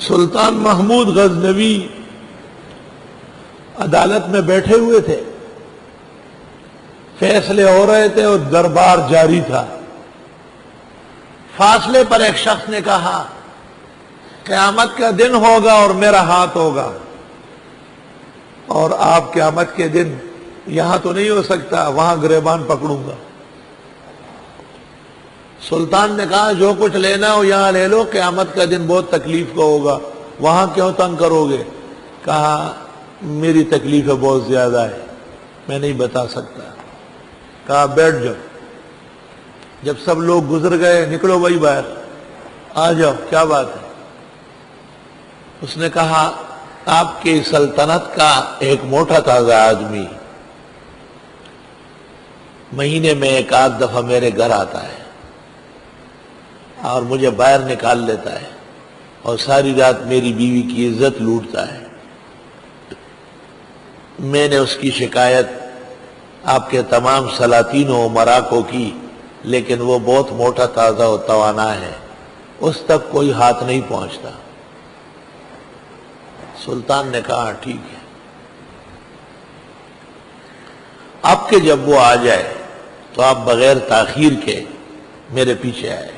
سلطان محمود غزنوی عدالت میں بیٹھے ہوئے تھے، فیصلے ہو رہے تھے اور دربار جاری تھا۔ فاصلے پر ایک شخص نے کہا قیامت کا دن ہوگا اور میرا ہاتھ ہوگا، اور آپ قیامت کے دن یہاں تو نہیں ہو سکتا، وہاں گریبان پکڑوں گا۔ سلطان نے کہا جو کچھ لینا ہو یہاں لے لو، قیامت کا دن بہت تکلیف کا ہوگا، وہاں کیوں تنگ کرو گے؟ کہا میری تکلیفیں بہت زیادہ ہے، میں نہیں بتا سکتا۔ کہا بیٹھ جاؤ۔ جب سب لوگ گزر گئے، نکلو بھائی باہر، آ جاؤ، کیا بات ہے؟ اس نے کہا آپ کی سلطنت کا ایک موٹا تازہ آدمی مہینے میں ایک آدھ دفعہ میرے گھر آتا ہے اور مجھے باہر نکال لیتا ہے اور ساری رات میری بیوی کی عزت لوٹتا ہے۔ میں نے اس کی شکایت آپ کے تمام سلاطین و امراء کو کی، لیکن وہ بہت موٹا تازہ و توانا ہے، اس تک کوئی ہاتھ نہیں پہنچتا۔ سلطان نے کہا ٹھیک ہے، اب کہ جب وہ آ جائے تو آپ بغیر تاخیر کے میرے پیچھے آئے،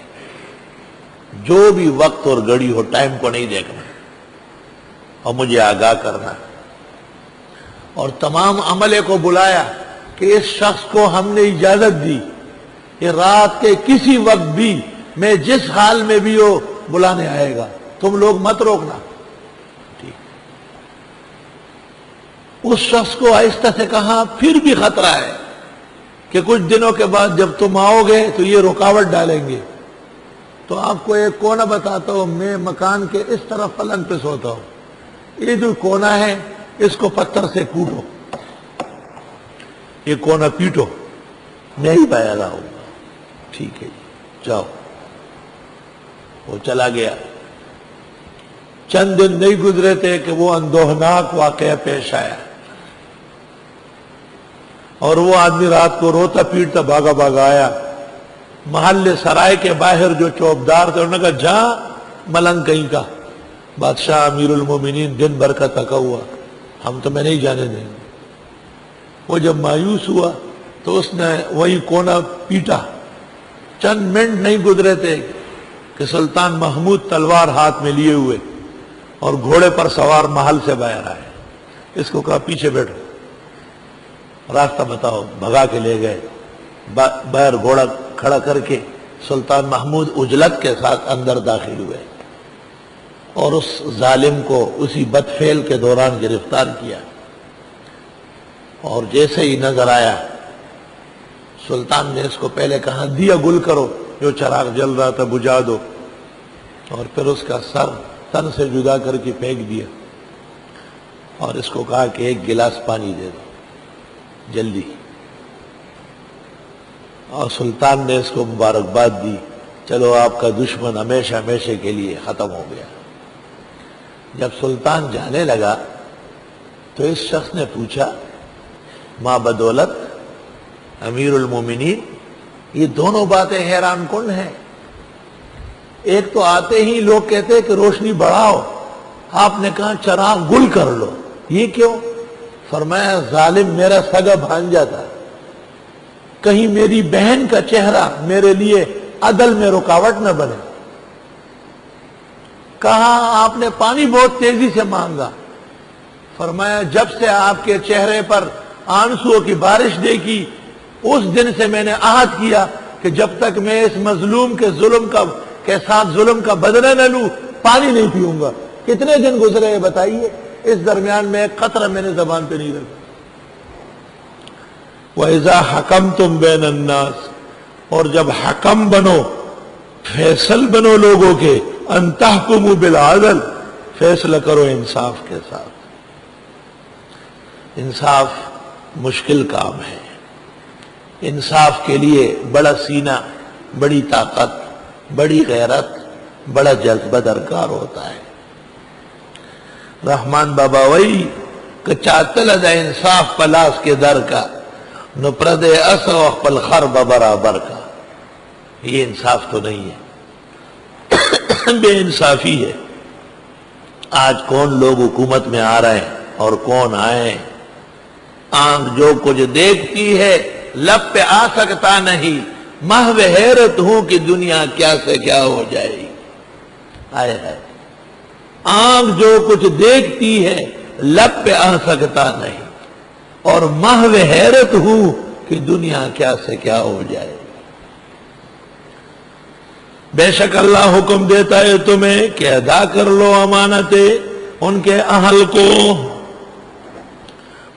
جو بھی وقت اور گھڑی ہو ٹائم کو نہیں دیکھنا اور مجھے آگاہ کرنا۔ اور تمام عملے کو بلایا کہ اس شخص کو ہم نے اجازت دی کہ رات کے کسی وقت بھی میں جس حال میں بھی ہو بلانے آئے گا، تم لوگ مت روکنا۔ ٹھیک۔ اس شخص کو آہستہ سے کہا پھر بھی خطرہ ہے کہ کچھ دنوں کے بعد جب تم آؤ گے تو یہ رکاوٹ ڈالیں گے، تو آپ کو ایک کونا بتاتا ہوں، میں مکان کے اس طرف پلنگ پہ سوتا ہوں، یہ جو کونا ہے اس کو پتھر سے کوٹو، یہ کونا پیٹو، میں ہی باہر آؤں گا۔ ٹھیک ہے جی جاؤ۔ وہ چلا گیا۔ چند دن نہیں گزرے تھے کہ وہ اندوہناک واقعہ پیش آیا، اور وہ آدمی رات کو روتا پیٹتا بھاگا بھاگا آیا۔ محلے سرائے کے باہر جو چوبدار تھے انہوں نے کہا جا ملنگ کہیں کا، بادشاہ امیر المومنین دن بھر کا تھکا ہوا، ہم تو میں نہیں جانے دیں گے۔ وہ جب مایوس ہوا تو اس نے وہی کونا پیٹا۔ چند منٹ نہیں گزرے تھے کہ سلطان محمود تلوار ہاتھ میں لیے ہوئے اور گھوڑے پر سوار محل سے باہر آئے۔ اس کو کہا پیچھے بیٹھو، راستہ بتاؤ، بھگا کے لے گئے۔ باہر گھوڑا کھڑا کر کے سلطان محمود عجلت کے ساتھ اندر داخل ہوئے اور اس ظالم کو اسی بدفعل کے دوران گرفتار کیا، اور جیسے ہی نظر آیا سلطان نے اس کو پہلے کہا دیا گل کرو، جو چراغ جل رہا تھا بجھا دو، اور پھر اس کا سر تن سے جدا کر کے پھینک دیا، اور اس کو کہا کہ ایک گلاس پانی دے دو جلدی۔ اور سلطان نے اس کو مبارکباد دی، چلو آپ کا دشمن ہمیشہ ہمیشہ کے لیے ختم ہو گیا۔ جب سلطان جانے لگا تو اس شخص نے پوچھا ماں بدولت امیر المومنین، یہ دونوں باتیں حیران کن ہیں۔ ایک تو آتے ہی لوگ کہتے کہ روشنی بڑھاؤ، آپ نے کہا چراغ گل کر لو، یہ کیوں؟ فرمایا ظالم میرا سگا بھانجا تھا، کہیں میری بہن کا چہرہ میرے لیے عدل میں رکاوٹ نہ بنے۔ کہا آپ نے پانی بہت تیزی سے مانگا، فرمایا جب سے آپ کے چہرے پر آنسوؤں کی بارش دیکھی اس دن سے میں نے عہد کیا کہ جب تک میں اس مظلوم کے ساتھ ظلم کا بدلہ نہ لوں پانی نہیں پیوں گا۔ کتنے دن گزرے ہیں بتائیے، اس درمیان میں ایک قطرہ میں نے زبان پہ نہیں رکھا۔ وَإِذَا حَكَمْتُمْ بَيْنَ النَّاسِ، اور جب حکم بنو، فیصل بنو لوگوں کے، ان تحکموا بالعدل، فیصلہ کرو انصاف کے ساتھ۔ انصاف مشکل کام ہے، انصاف کے لیے بڑا سینہ، بڑی طاقت، بڑی غیرت، بڑا جذبہ درکار ہوتا ہے۔ رحمان بابا وہی کہ چاہتل دا انصاف پلاس کے در کا، نو پرد اسو اخپل خرب برابر کا۔ یہ انصاف تو نہیں ہے، بے انصافی ہے۔ آج کون لوگ حکومت میں آ رہے ہیں اور کون آئے. آنکھ جو کچھ دیکھتی ہے لب پہ آ سکتا نہیں، محو حیرت ہوں کہ دنیا کیا سے کیا ہو جائے گی. آئے ہے آنکھ جو کچھ دیکھتی ہے لب پہ آ سکتا نہیں، اور محو حیرت ہوں کہ دنیا کیا سے کیا ہو جائے گی. بے شک اللہ حکم دیتا ہے تمہیں کہ ادا کر لو امانتیں ان کے اہل کو.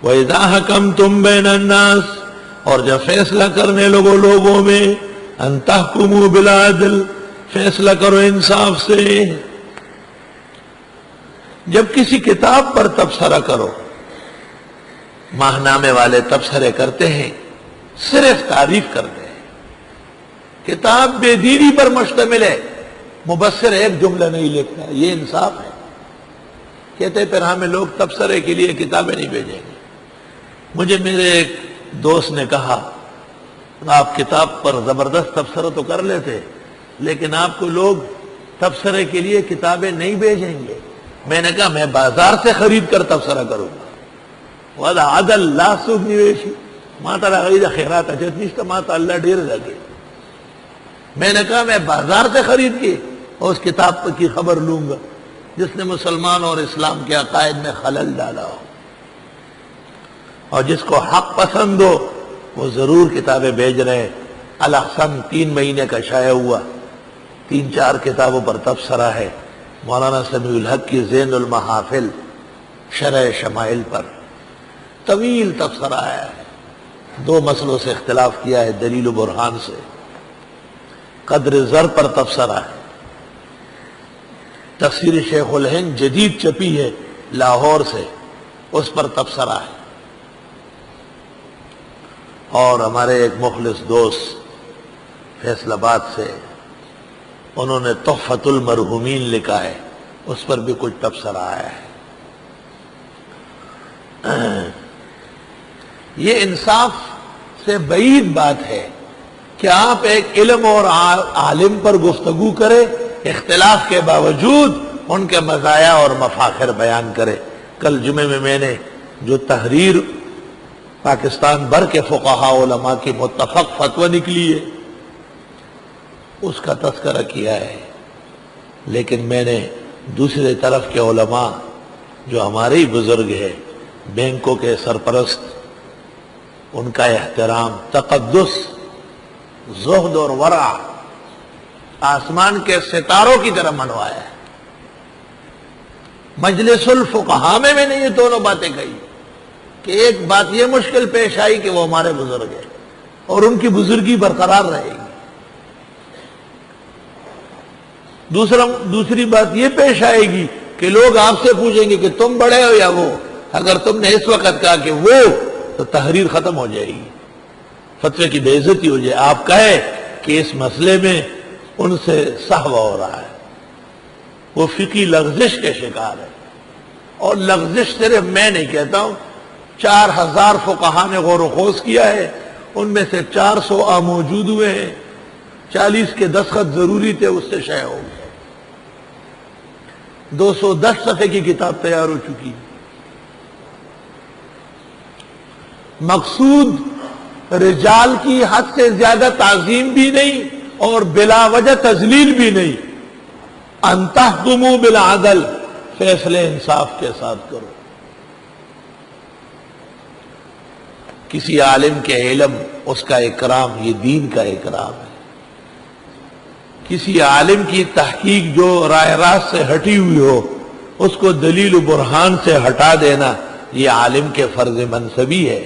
وَإِذَا حَكَمْتُمْ بَيْنَ النَّاسِ، اور جب فیصلہ کرنے لگو لوگوں میں، أَن تَحْكُمُوا بِالْعَدْلِ، فیصلہ کرو انصاف سے. جب کسی کتاب پر تبصرہ کرو، ماہنامے والے تبصرے کرتے ہیں، صرف تعریف کرتے ہیں، کتاب بے دینی پر مشتمل ہے، مبصر ایک جملہ نہیں لکھتا. یہ انصاف ہے؟ کہتے پھر ہمیں لوگ تبصرے کے لیے کتابیں نہیں بھیجیں گے. مجھے میرے ایک دوست نے کہا آپ کتاب پر زبردست تبصرہ تو کر لیتے لیکن آپ کو لوگ تبصرے کے لیے کتابیں نہیں بھیجیں گے. میں نے کہا میں بازار سے خرید کر تبصرہ کروں گا. وَذَا عَدَلْ لَا سُبْ نِویشی ماتا لغید خیرات اجت نیشتا ماتا اللہ ڈیر لگے. میں نے کہا میں بازار سے خرید کے اور اس کتاب کی خبر لوں گا جس نے مسلمان اور اسلام کے عقائد میں خلل ڈالا ہو، اور جس کو حق پسند ہو وہ ضرور کتابیں بھیج رہے ہیں. الاحسن 3 مہینے کا شائع ہوا، 3-4 کتابوں پر تبصرہ ہے. مولانا سمیع الحق کی زین المحافل شرح شمائل پر طویل تبصرہ ہے. 2 مسئلوں سے اختلاف کیا ہے، دلیل و برہان سے. قدر زر پر تبصرہ ہے. تفسیر شیخ الہند جدید چپی ہے لاہور سے، اس پر تبصرہ ہے. اور ہمارے ایک مخلص دوست فیصل آباد سے، انہوں نے تحفۃ المرحومین لکھا ہے، اس پر بھی کچھ تبصرہ آیا ہے. یہ انصاف سے بعید بات ہے کہ آپ ایک علم اور عالم پر گفتگو کرے، اختلاف کے باوجود ان کے مزایا اور مفاخر بیان کرے. کل جمعے میں میں نے جو تحریر پاکستان بھر کے فقہاء علماء کی متفق فتوی نکلی ہے اس کا تذکرہ کیا ہے، لیکن میں نے دوسرے طرف کے علماء جو ہمارے ہی بزرگ ہیں، بینکوں کے سرپرست، ان کا احترام، تقدس، زہد اور ورع آسمان کے ستاروں کی طرح منوایا ہے. مجلس الفقہاء میں نے یہ دونوں باتیں کہی کہ ایک بات یہ مشکل پیش آئی کہ وہ ہمارے بزرگ ہیں اور ان کی بزرگی برقرار رہے گی. دوسری بات یہ پیش آئے گی کہ لوگ آپ سے پوچھیں گے کہ تم بڑے ہو یا وہ. اگر تم نے اس وقت کہا کہ وہ، تو تحریر ختم ہو جائے گی، فتوے کی بے عزتی ہو جائے. آپ کہے کہ اس مسئلے میں ان سے سہوا ہو رہا ہے، وہ فقہی لغزش کے شکار ہے. اور لغزش صرف میں نہیں کہتا ہوں، 4000 فقہاء نے غور و خوض کیا ہے، ان میں سے 400 موجود ہوئے ہیں، 40 کے دستخط ضروری تھے، اس سے شائع ہو گئے. 210 صفحے کی کتاب تیار ہو چکی. مقصود رجال کی حد سے زیادہ تعظیم بھی نہیں اور بلا وجہ تذلیل بھی نہیں. ان تحکموا بالعدل، فیصلے انصاف کے ساتھ کرو. کسی عالم کے علم، اس کا اکرام، یہ دین کا اکرام ہے. کسی عالم کی تحقیق جو راہ راست سے ہٹی ہوئی ہو، اس کو دلیل و برہان سے ہٹا دینا، یہ عالم کے فرض منصبی ہے.